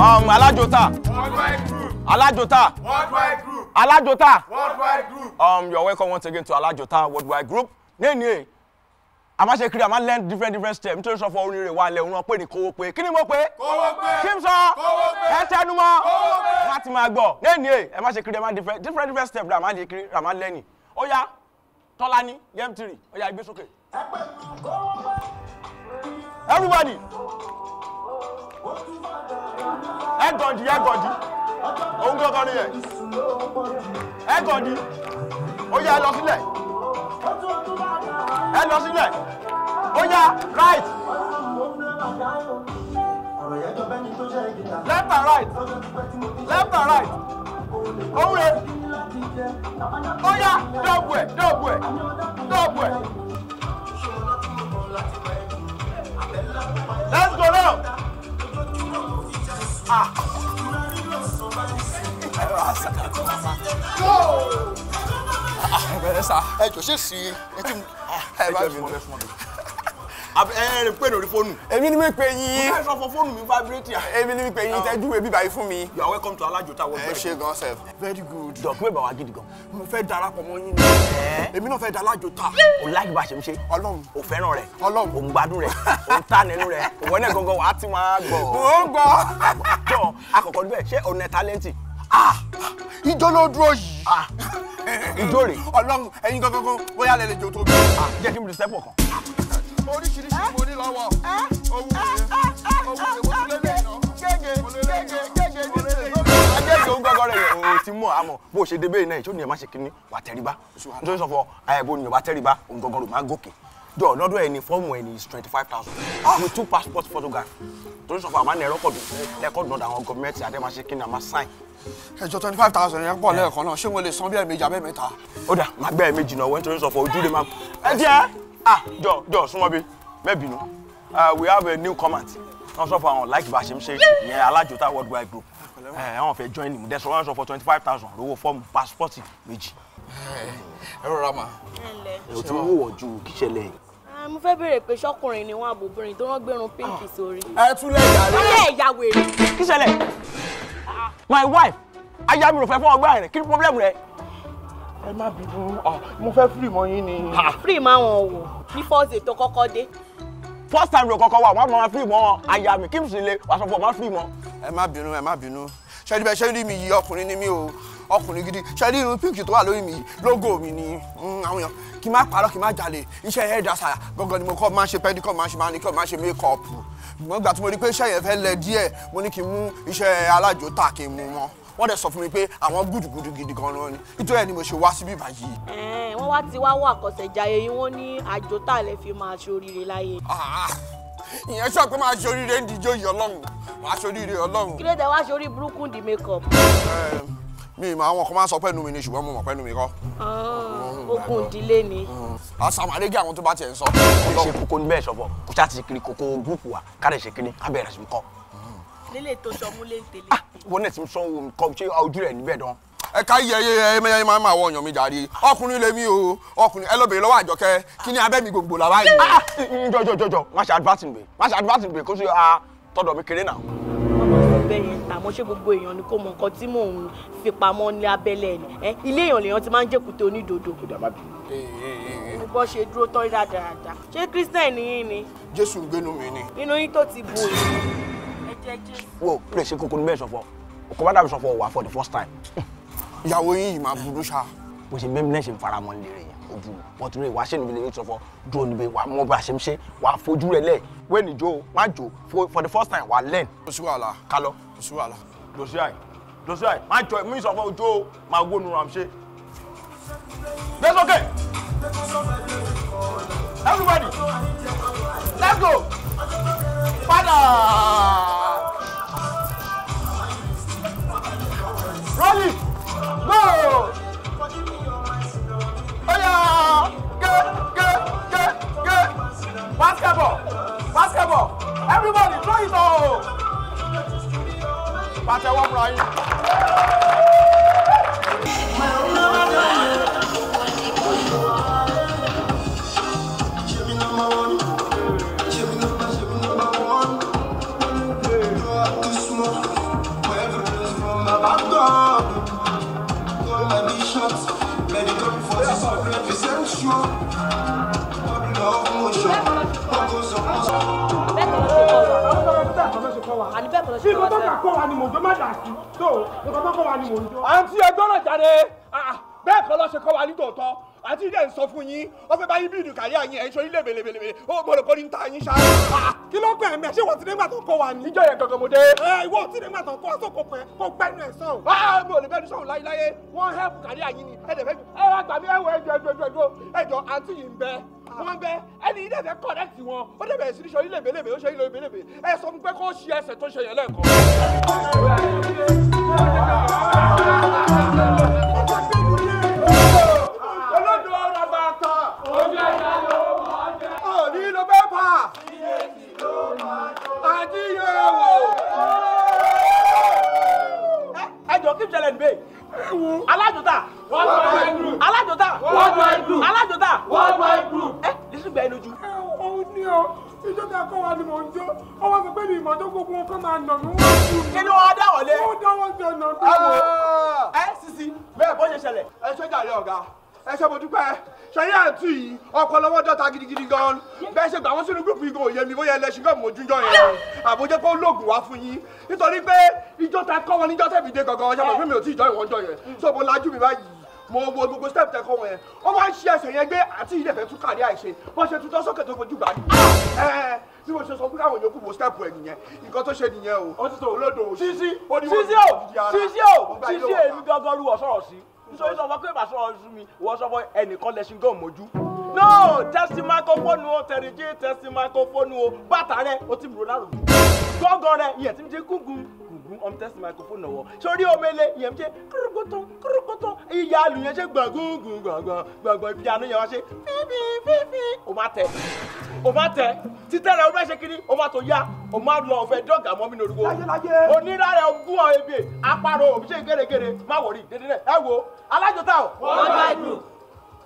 Alajota. Worldwide Group. Alajota. Worldwide Group. Alajota. Worldwide Group. You're welcome once again to Alajota Worldwide Group. Nene. I'm actually clear. I'm learn different steps. Nítorí sọ fún onire wa le wọ́n pè ní kówó pé. Kíni mo pè? Kówó pé. Kim sọ? Kówó pé. Ẹ tẹnu mọ́. Kówó pé. Wọ́n ti máa gbọ́. Nene. Ẹ má ṣe clear. I'm different steps. I'm actually clear. I'm learning. Ó yá. Tọ́lání game 3. Ó yá, gbé sókè. Everybody. Egodi. Òun gangan ni yẹn. Egodi. Ó yá, ẹ lọ sílẹ̀. Ẹ lọ sílẹ̀. Ó yá, right. Left and right. Left and right. Òwúrẹ́. Ó yá, double ẹ̀. Let's go now. Go! Ẹ jọ ṣe sí ẹ tí ẹ pè lórí fóònù. Èmi ni mi pè yín. Mo fẹ́ sọ fún fóònù mi vibrate. Èmi ni mi pè yín tẹ́jú ebi báyìí fún mi. You are welcome to Alajota Worldwide. Ẹ ṣé gan sef. Very good. Dọ̀kú ìbá wa gidi gan. Mo fẹ́ darapọ̀ mọ́ yín ni. Èmi náà fẹ́ da Alajota. O like bá ṣe ń ṣe. Ọlọ́run. O fẹ́ràn rẹ̀. Ọlọ́run. O ń gbádùn rẹ̀. O ń ta nínú rẹ̀. Ìwọ náà gangan wàá ti máa gbọ́. Mo ń gbọ́. Jọ àkọ́kọ́ níbẹ̀ ṣé o ní talent? Ijó ló dúró yìí. Ijó rẹ̀. Ọlọ́run ẹ̀yin gangan bóyá lẹ lè jó tó bí. Jẹ́ kí n bìrì sẹ́pọ̀ kan. Oríṣiríṣi mo ní lọ́wọ́. Owó mi mo tún lé lẹ́yìn náà. Gẹ́gẹ́ òun gangan rẹ̀ o ti mọ̀ àmọ́ bó ṣe débé iná ìṣó ni ẹ má ṣe kíní wà tẹríba. Nítorí sọ fọ ayẹbo ni ọba tẹríba òun gangan ló máa gòkè. Jọ lọ́dọ̀ ẹni fọ́ọ̀mù ẹni is 25,000 with 2 passport photographs. Nítorí sọ fọ àmà ní ẹ̀rọ́kọ̀dù náà àwọn gọ́ọ̀mẹ̀ntì àdé máa ṣe kíní àmà sign. Ẹjọ́ 25,000 yẹn pọ̀ lẹ́ẹ̀kan náà ṣé mo lè san bí ẹ̀ẹ̀mejì abẹ́ mẹ́ta? Ó dà máa gbẹ́ ẹ̀ẹ̀mejì náà wọ́n nítorí sọ fọ ojú lè máa. Ẹ jẹ́ jọ súnmọ́ bí mẹ́bìnú we have a new comment wọ́n sọ fún àwọn like bá ṣe ń ṣe ìyẹn Alajota Worldwide Group àwọn fẹ́ join ní dẹ́sọ̀ wọ́n sọ fún 25,000 lówó fọ́ọ̀mù passport méjì. Ẹ rọra mà. Ẹ tún wò wọ̀ ju kí ṣẹlẹ̀ yìí. Mo fẹ́ béèrè pé ṣọ́kùnrin ni wọ́n àbòbìnrin tó rán gbẹ̀rún pínkì sórí. Ẹ tún lè yà rẹ̀. Ó lè ya wèrè. Kí ṣẹlẹ̀? My wife aya mi ò fẹ́ fún ọgbà rẹ̀ kí ni problem rẹ̀? Ẹ má bínú mo fẹ́ free mọ́ yín ni. Free máa wọn wò ní fọ́ọ̀sì tó kọ́kọ́ dé. First time ló kọ́kọ́ wà wọ́n máa free mọ́ aya mi kí n sì lè wà sọ fún ọ máa free mọ́. Ẹ má bínú ṣe níbẹ̀ ṣe rí mi yìí ọkùnrin ni mí o ọkùnrin gidi ṣe rí irun pink tó wà lórí mi logo mi ni àwọn èèyàn kí n má parọ́ kí n má jalè iṣẹ́ hairdresser gangan ni mo kọ́ máa ń ṣe pedicure máa ń ṣe manicure máa ń ṣe makeup ṣùgbọ́n ìgbà tí mo rí pé iṣẹ́ yẹn fẹ́ lẹ díẹ̀ mo ní kí n mú iṣẹ́ Alajota kí n mú mọ́ wọ́n dẹ̀ sọ fún mi pé àwọn gùdùgùdù gidi gan-an ni nítorí ẹ̀ ni mo ṣe wá síbí báyìí. Wọ́n wá ti wá wọ àkọsẹ̀jayé yín wọ́n ní Àjòtà lè fi máa ṣoríire láyé. Ìyẹn sọ pé máa ṣoríire ń dijó yìí Ọlọ́run máa ṣoríire Ọlọ́run. Kí ló dé wá ṣorí burúkú di makeup? Mi ìmọ̀ àwọn kan máa ń sọ pẹ́nu mi ni ṣùgbọ́n mo mọ̀ pẹ́nu mi kọ́. Ogun ìdílé ni. Àṣàmàlégé àwọn tó bá tiẹ̀ ń sọ. Ṣé kókó ní bẹ́ẹ̀ sọ̀fọ̀ kò ṣáà ti ṣe kiri kókó gúrùpù wa káàdì ṣe kiri á bẹ̀rẹ̀ sí kọ́. Lílé tó sọmú lé ń tẹ̀lé. Wọ́n náà ti ń sanwó nǹkan ṣé ojú rẹ̀ níbẹ̀ dán. Ẹ ká yẹ máa wọ ọyàn mi jàre ọkùnrin lèmi o ọkùnrin ẹ lọ bèrè lọ́wọ́ Àjọkẹ́ kí ni abẹ́ mi gbogbo làwa yìí. Jọjọ má ṣe advertising gbé kó ṣe tọ̀dọ̀ mi kéré náà. Bẹ́ẹ̀ yẹn tà mọ́ ṣé gbogbo èèyàn ni kò mọ nǹkan tí mò ń fi pamọ́ ní abẹ́lẹ̀ ni ilé èèyàn lèèyàn ti máa ń jẹ́kùté onídòdó. Mo gbọ́ ṣe dúró tán dáadáa ṣé Christian yín ni. Jésù ń gbénu mi ni. Nínú yín tó ti bù yín. Ẹ jẹ́ Jésù. Wo lè ṣe kókó ní bẹ́ẹ̀ sọ̀fọ̀ òkú bá dàbí sọ̀fọ̀ wà for the first time. Ìyàwó yín yìí máa burú ṣá. Bó ṣe mẹ́mi náà ṣe ń fara mọ́ nílé rẹ̀ yẹn ojú wọn tún lè wá ṣé níbi lè sọ̀fọ̀ dúró níbi wà mọ́ bá ṣe ń ṣe wà fojú rẹ̀ lẹ̀ wé níjó má jò for the first time wà learn. Kò sí wàhálà. Ká lọ. Kò sí wàhálà. Lọ́sí àì má jọ mí sọ̀fọ̀ ojú máa wó nu ram ṣe. Let's okay. Everybody, let's go. Father. Roll it. Go. Oh yeah. Get. Basketball. Everybody, throw it all. Pàtẹ́wọ́ fún ayé. àǹtí ẹgbọ́n náà jáde bẹ́ẹ̀ kọ́ ló ṣe kọ́ wa ní tòótọ́ àti ilé ń sọ fún yín ó fẹ́ bá yín bí ìdùkàrí àyìn ẹ̀ ń sọrí lébèlébèlébè ó gbọ́dọ̀ kọ́ ní ta yín ṣá. kí ló pẹ́ mẹ́ ṣé wọ́n ti nígbà tó kọ́ wa ní. ìjọ yẹn gangan mo dé. ìwọ ti nígbà tó kọ́ wa sóko pẹ́ kó gbẹ́nu ẹ̀ sọ̀rọ̀. mi ò lè bẹ́ẹ̀ sọ̀rọ̀ láyéláyé wọ́n hẹ́pù kárí àyìn ni ẹ̀dẹ̀ fẹ́ gbà mí ẹ̀wọ̀ ẹjọ́ àǹtí yìí ń bẹ wọ́n bẹ ẹni ilé ẹ̀fẹ̀ kọ̀rẹ́tì wọn ó dẹ̀ bẹ̀rẹ̀ sí ní sọrí lébèlébè ó sọrí lébèlébè ẹ sọ fún pé kó ṣí ẹsẹ̀ tó ṣe yẹn lẹ́ẹ̀kan. ẹjọ kí n ṣẹlẹ̀ níbẹ̀ alájọta worldwide group alájọta worldwide group alájọta worldwide group lẹsùn gbẹ lójú. ó ní o ìjọba kọ́ wa ni mò ń jó ó wá sọ pé mi ìmọ̀tò gbogbo wọn kọ́ máa nà mí wọ́n jù mí. kí ni wọ́n á dá wọlé. ó dáwọ́ jọ nà bí. Sisi bẹ́ẹ̀ bó ṣe ṣẹlẹ̀. ẹ ṣe jàre ọ̀gá ẹ ṣe mo dúpẹ́ ṣẹyìn àǹtí yìí ọpọlọ wọn dọ́ta gidigidi gan bẹ́ẹ̀ ṣe gbà wọ́n sínú gúrùpù igun òye mi bóyá ẹlẹ́sìn náà mójújọ́ yẹn àbójẹ́ pé ó lóògùn wá fún yín nítorí pé ìjọ ta kọ́ wọn níjọ́ tẹ̀mí dé gangan ọjà pé mi ò tí ì jọ ìwọ́n jọ yẹn so mo lajú mi báyìí mo wo gbogbo step tẹ kọ́ wọn yẹn ó máa ń ṣe ẹsẹ̀ yẹn gbé àti ilé ìfẹ́ tún kárí àìṣe bó ṣe tutọ́ sókè tó fojú gbà ní. bí mo ṣe sọ fún káwọn yòókù wo step ẹ̀ nìyẹn nǹkan tó ṣe nìyẹn o ó ti tó olódò Sisi èmi gangan rú ọ̀sọ̀rọ̀ sí nítorí sọ fún pé màá sọ̀rọ̀ sí mi wọ́n sọ fún ẹnìkan lẹ́sìn gan mójú. no tẹ́sí máikrófóònù o tẹ̀rẹ̀jì tẹ́sí máikrófóònù o bàtà rẹ o ti mùrọ̀ lárògbò gángan rẹ ìyẹn ti ń ṣe gúngún ọmọ tẹ́sí máikrófóònù náà wọ sórí omele ìyẹn ń ṣe kúrúkútú ìyá àlù yẹn ṣe gbọ̀ngbọ̀ngbọ̀ngbọ̀ngbọ̀n ibi àánú yẹn wá ṣe fífífífí o má tẹ títẹ̀ rẹ̀ o fẹ́ ṣe kiri o má tó yá o má lọ ọ̀fẹ́ dọ́gà mọ́ mi lórúkọ onírà rẹ̀ ogún ọ̀ ebè apárò òbí ṣe gẹ́gẹ́rẹ́ má wọ̀rí dédé rẹ̀ ẹ wo alájọta o worldwide group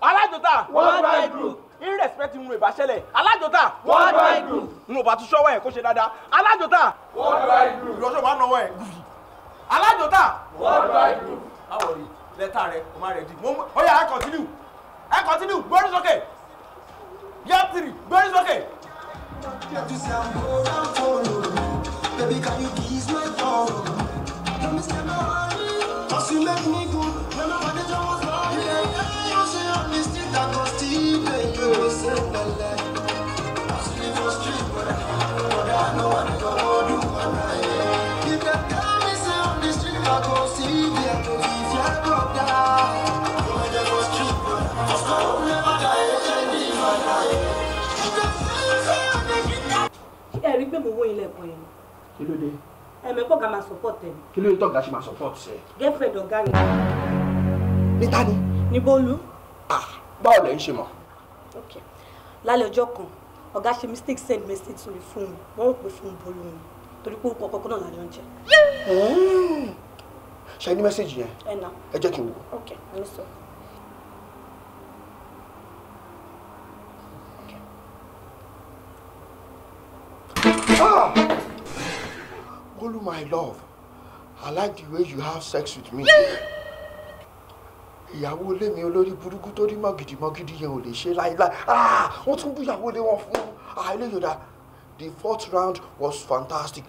alájọta worldwide group irrespective nínú ìbáṣẹlẹ̀ alájọta worldwide group nínú ọba tó ṣọwọ́ ẹ̀ kó ṣe dáadáa alájọta worldwide group ìrọ̀ṣọ́ máa ń náwó ẹ̀ alájọta worldwide group má wọ̀rí lẹ́tà rẹ̀ o má rẹ̀ di ó yá ẹ continue gbórí sókè yap 3 gbórí sókè. Baby, can you ease my phone? Let me stand by cause you make me good. When my body was wrong, you say on this street I go steal and you say belle. I sleep for street, but I know what I go do. If they tell me say on this street I go steal, I go leave your brother. Go ahead for street, but I go never die, I live my life. If they tell me say on this street I rí pé mo wó ilẹ̀ ẹ̀kọ́ yẹn. Kí ló dé? Ẹ̀mẹ́pọ̀ ká máa support ẹ̀. Kí ló ń tọ́gà ṣe máa support ṣe? Girlfriend ọ̀gá rẹ̀. Níta ni? Ní Bólú. Báwo lẹ̀ ń ṣe mọ̀? Okay. Lálẹ́ ọjọ́ kan, ọ̀gá ṣe mistake send message sórí fóònù. Wọ́n rò pé fóònù Bólú ni. Torí pé orúkọ kọ̀ọ̀kan náà la jọ ń jẹ́. Ṣé ní mẹ́sẹ̀gì yẹn? Ẹ nà. Ẹ jẹ́ kí n wò. Okay, ẹ ní sọ. Bolu, my love, I like the way you have sex with me. Ìyàwó ilé mi olórí burúkú tó rí mọ́gìdì yẹn ò lè ṣe láíláí. Wọ́n tún bú ìyàwó ilé wọn fún ilé Yorùbá. The 4th round was fantastic.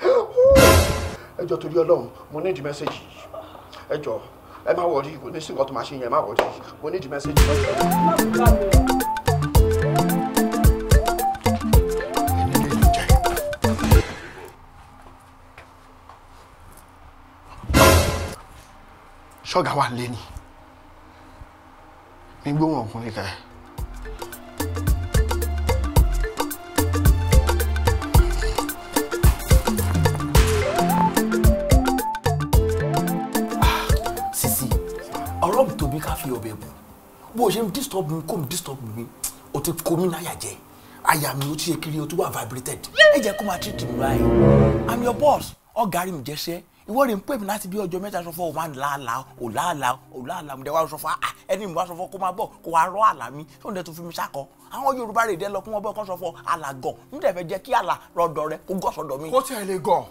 Ẹ jọ̀ọ́ torí Ọlọ́run, mo need the message. Ẹ jọ̀ọ́, ẹ má worry, kò ní sí nǹkan tó máa ṣe yẹn, má worry. Mo need the message. Ṣọ́gà wà lé ní. Mi gbóhùn ọkùnrin kẹ. Sisi, ọ̀rọ̀ mi tóbi ká fi ọbẹ̀ bù. Bó o ṣe ń disturb mi, kò ń disturb mi, o ti kó mi láyà jẹ. Àyà mi ó ti ṣe kiri, o ti wà vibrated. Ẹ jẹ́ kó máa treat mi báyìí. I'm your boss. Ọ̀gá rí mi jẹ́ṣẹ́. Ìwọ rẹ̀ ń pè mí láti bí ọjọ́ mẹ́ta sọ fún ọ̀wá làálàá mo dẹ̀ wá sọ fún ẹni mi wá sọ fún kó máa bọ̀ kó wá rọ́ àlà mi tó ń dẹ̀ tó fi mi ṣàkọ́ àwọn Yorùbá rẹ̀ dẹ́ lọ kí wọ́n bọ̀ kó sọ fún àlà gọ̀ ń dẹ̀ fẹ́ jẹ́ kí àlà rọ̀dọ̀ rẹ̀ kó gọ̀ sọ́dọ̀ mi. Kó tiẹ̀ lè gọ̀.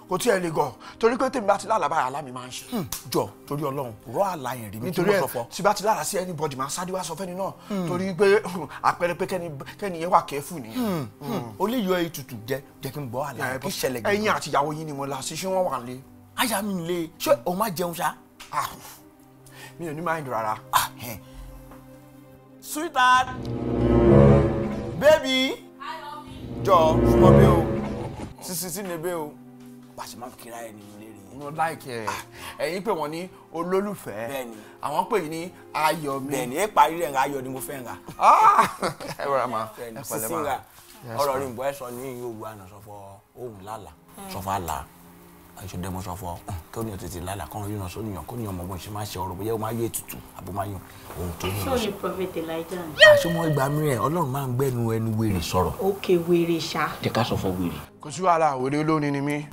kò tí ẹ lè gọ̀ torí pé tèmi bá ti lálàá báyìí àlá mi máa ń ṣe. jọ torí Ọlọ́run rọ àlá yẹn rí mi nítorí ẹ tí bá ti lálàá sí anybody máa sáré wá sọ fẹ́ni náà torí pé àpẹẹrẹ pé kẹ́ni yẹn wà kẹ́fù nìyẹn. ó lè yọ ètùtù jẹ́ kí n gbọ́ àlá kí ṣẹlẹ̀ gbé. ẹ̀yin àti ìyàwó yín ni mo la sí ṣé wọ́n wà nílé. àyà mi nílé ṣé òun máa jẹun ṣá. mi ò ní mind rárá. Sweetheart baby jọ súnmọ́ bí o Sisi ní ebe o bá ṣe máa ń kíra ẹ nínú ilé rẹ. mo like ẹ ẹ̀yin pè wọ́n ní olólùfẹ́ bẹ́ẹ̀ni àwọn pè yín ní ayọ̀ mi. bẹ́ẹ̀ni ẹ parí rẹ̀ ń ayọ̀ ni mo fẹ́ ń ra. ẹ rọra ma ẹ pẹ̀lẹ́ Sisi ń ra ọ̀rọ̀ rí nbọ ẹ sọ ní Yorùbá àná sọfọ ohun lálà sọfọ àlà àìṣe dẹmọ sọfọ kí ó ní tètè lálà kọ́ ọ́n yíyan sóníyàn kó níyàn mọ̀gbọ́n ṣe máa ṣe ọ̀rọ̀ bóyá ó máa yọ ètùtù àbó máa yàn ohun tó ní. ṣé o ní prophet Elijah ni. àṣọmọ ìgbà mìíràn Ọlọ́run máa ń gbẹ́nu ẹnu wèrè sọ̀rọ̀. òkè wèrè ṣá. jẹ́ ká sọ fọ wèrè. kò sí wàhálà òde olórin ni mí.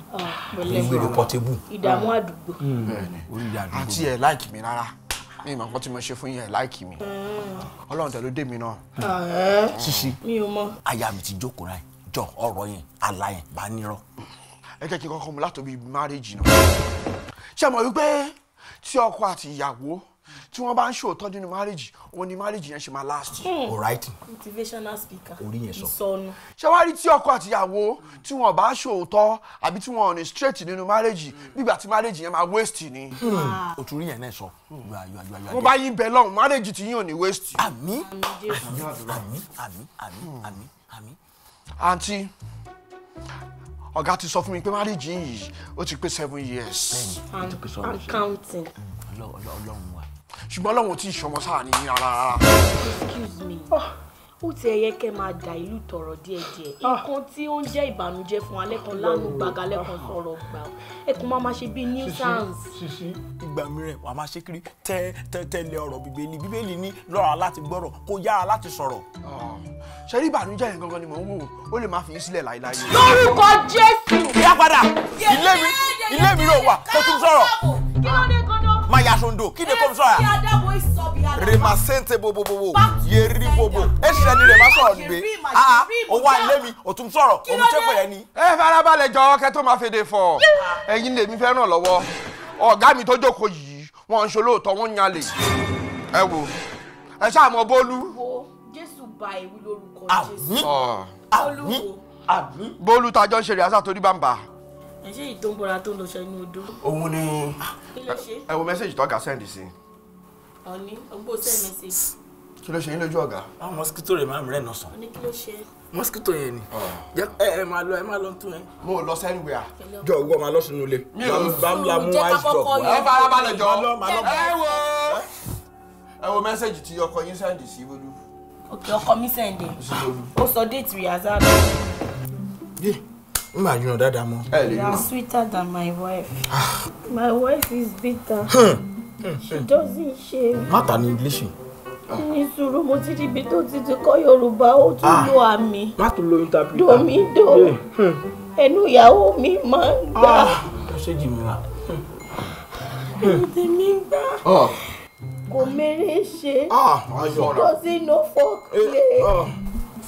wèrè pọtébù. ìdààmú àdúgbò. àǹtí ẹ̀ láìkì mi rárá ní ìmọ̀ nǹkan tí mo ṣe fún yín ẹ̀ láìkì mi Ọlọ́run tẹ̀ ló dé mi náà. Sisi mi ò mọ. aya mi ti jókòó náà jọ ọ̀rọ̀ yẹn àlá yẹn bá nírọ́. ẹ jẹ́ kí n kọ́kọ́ mu látòbí márèjì náà. ṣé mo rí pé tí ọkọ àti ìyàwó tí wọ́n bá ń ṣòótọ́ nínú márèjì òun ni márèjì yẹn ṣe máa last. alright. motivational speaker. orí yẹn sọ. ìsọnù. ṣé wàá rí tí ọkọ àti ìyàwó tí wọ́n bá ṣòótọ́ àbí tí wọ́n ò ní straight nínú márèjì nígbà tí márèjì yẹn máa waste ni. òtúrí yẹn náà sọ. mo bá yín bẹ lọ́hùn márèjì tí yín ò ní waste. àmín àmín. àǹtí ọ̀gá ti sọ fún mi pé márèjì yìí ó ti pé 7 years. and counting. Ọlọ́run wa. ṣùgbọ́n Ọlọ́run tí ìṣọmọ sáà ní rárá. excuse me ó ti ẹyẹ kẹ́ máa da ìlú tọrọ díẹ̀díẹ̀ nǹkan tí ó ń jẹ́ ìbànújẹ́ fún alẹ́ kan lánàá gbàgà lẹ́kan sọ̀rọ̀ gbà ẹkùn máa ma ṣe bí nuisance. Sisi ìgbà mìíràn wà máa ṣe kiri tẹ́lẹ̀ ọ̀rọ̀ bíbélì ní lọ́ra láti gbọ́rọ̀ kó yára láti sọ̀rọ̀. ṣe rí ìbànújẹ́ yẹn gangan ni mò ń wò ó lè má fi yín sílẹ̀ láéláé. lórúkọ Jésù. ìyá padà ilé mi ló wà kó tún sọ̀rọ̀. kí ló dé gan-an. Maya Sondo kí ni kò sọ̀rọ̀ yà. Remasente bobobobo yeri bobo ẹsẹ̀ ni rẹ̀ máa sọ̀rọ̀ nígbè ó wá ilé mi ó tún sọ̀rọ̀ òun ṣe pé ẹni. ẹ farabalẹ̀ jọ̀ọ́ kẹ́ tó máa fèdè fọ̀ ẹ̀yin lèmi fẹ́ ràn lọ́wọ́ ọ̀gá mi tó jókòó yìí wọ́n ń ṣe olóòótọ́ wọ́n ń yálè ẹ wò ẹ ṣáà mọ Bólú. Jésù bá ewu lórúkọ Jésù. Bólú tajọ́ ń ṣe rìásà torí bá ń bà. ẹ ṣe ìtò ń bọra tó ń lọ ṣe inú odó. òun ni kí ló ṣe. ẹ wo mẹ́sẹ̀jì tó ọ̀gá sẹ́ndì sí. ọ̀ní ọgbó send message. kí ló ṣe yín lójú ọ̀gá. àwọn mosquito rẹ̀ máa ń rẹ̀ náà sàn. ọ̀ní kí ló ṣe. mosquito yẹn ni ẹ máa lọ tún ẹ. mo lọ sẹ́niwẹ̀à. jọ ògbó máa lọ sínú ilé. bámúlá mú ice drop wá. ẹ farabalẹ̀ jọ̀ọ́ ẹ wo mẹ́sẹ̀jì tí ọkọ yín sẹ́ndì sí Bólú. òkè ọkọ mi sẹ́ndì ó sọ déètì rìhásà. n máa yún ọ dáadáa mọ. You are sweeter than my wife. My wife is bitter. She doesn't shave. má ta ní English. ní sùúrù mo ti ríbi tó ti kọ́ Yorùbá ó tún lo àmì. má tún lo interpreter. domido ẹnu ìyàwó mi máa ń gbà. ṣé jì mí wá. tèmi ń gbà. kò mèrè ṣe. ayọ̀ doesn't know folk play.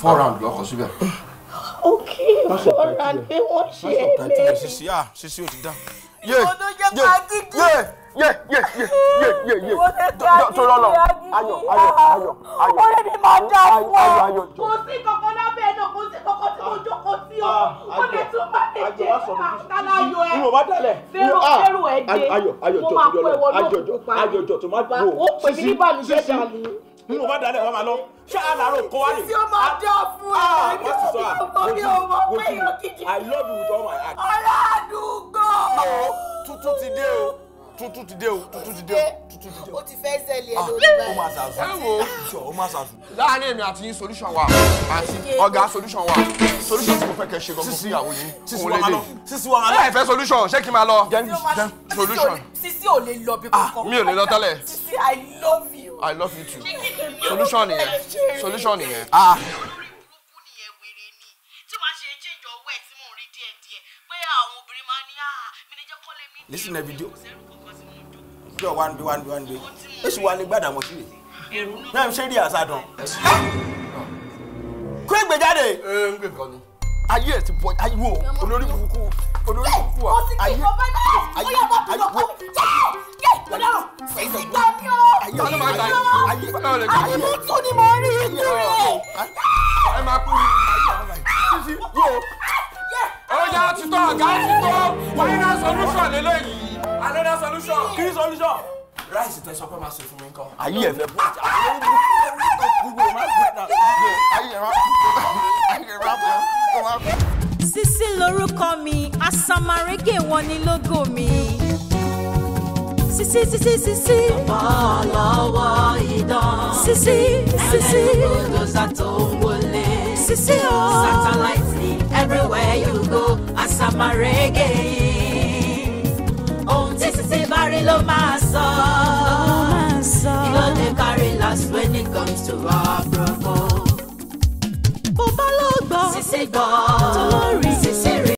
4 round lọkọ síbẹ̀. Okay, fọ́nrán pé wọ́n ṣe é mẹ́rin. Sisi ò ti dá. Ìwọ tó jẹ́ pàtìkì. tó lọ́lọ́ ayọ̀. Ó lè ní máa dá fún ọ. Kò sí kankan lábẹ́ ẹ̀ náà, kò sí kankan tí mo jókòó sí ọ. Ó lè tún má lè jẹ́ àtàláyọ̀ ẹ̀. Mo bá dalẹ̀. Fẹ́rù ẹ̀ dé. Ayọ̀ Mo máa pẹ́ wọ́n lókùn tó má pa. Ó pè mí ní ìbànújẹ́ dàlú. Mo bá dalẹ̀ wọ́n máa lọ. Ṣé àlàrò kọ́ wá ní? Tí ó máa dá fún ẹ. I love you with all my heart. Aládùúgbò. Tuntun ti dé o. Ó ti fẹ́ sẹ́lẹ̀ ẹ lórí báyìí. ó máa ṣàṣù. ó máa ṣàṣù. láàárín èmi àti yín solution wa àti ọ̀gá solution wa solution tí mo fẹ́ kẹ́ ṣe gangan fún ìyàwó yín. Sisi wa máa lọ. ẹ fẹ́ solution ṣé kí n máa lọ. solution. Sisi ò lè lọ bí kankan. mi ò lè lọ tẹ́lẹ̀. Sisi I love you. I love you too. solution nìyẹn. Listen to video. Yo, one day. This one gbada mo sire. Na ṣe rí asa don. Kó gbé jáde. Ngbe nǹkan ni. ayé ẹ̀ ti bọ̀ ayé wo olórí burúkú wa ayé wo ọjà ti tọ́ ọ̀gá ti tọ́ final solution lélẹ́yìí another solution kí solution. ráìsì tẹ sọ pé máa ṣe fún mi nǹkan. ayé ẹ̀ fẹ́ bọ́ Sisi lorúkọ mi asamarege wọn ni lógo mi. Sisi ọlọ́wọ́ idán. Sisi ẹlẹ́gbọ̀dọ̀sà tó ń wọlé. Sisi o satellite ni everywhere you go asamarege. Ohun tí Sisi bá rí ló máa sọ. You no dey carry last when it comes to our broko. Bó bá lọ gbọ́. Sisi gbọ́.